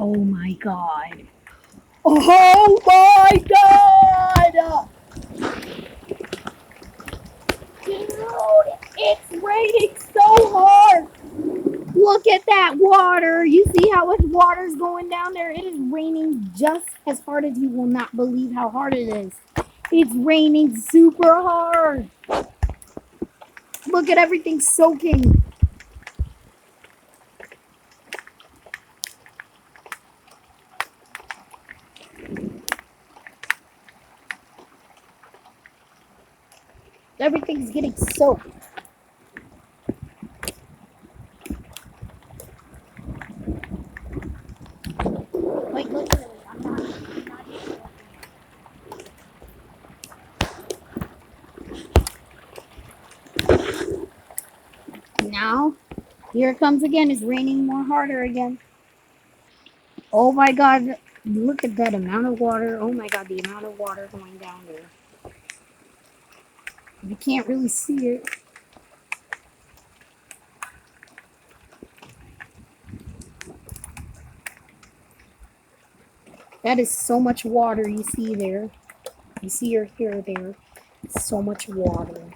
Oh my god. Oh my god! Dude, it's raining so hard! Look at that water! You see how much water's going down there? It is raining just as hard as you will not believe how hard it is. It's raining super hard! Look at everything soaking. Everything's getting soaked. Wait, literally, I'm not Now, here it comes again. It's raining more harder again. Oh my god, look at that amount of water. Oh my god, the amount of water going down there. You can't really see it. That is so much water you see there. You see your hair there. It's so much water.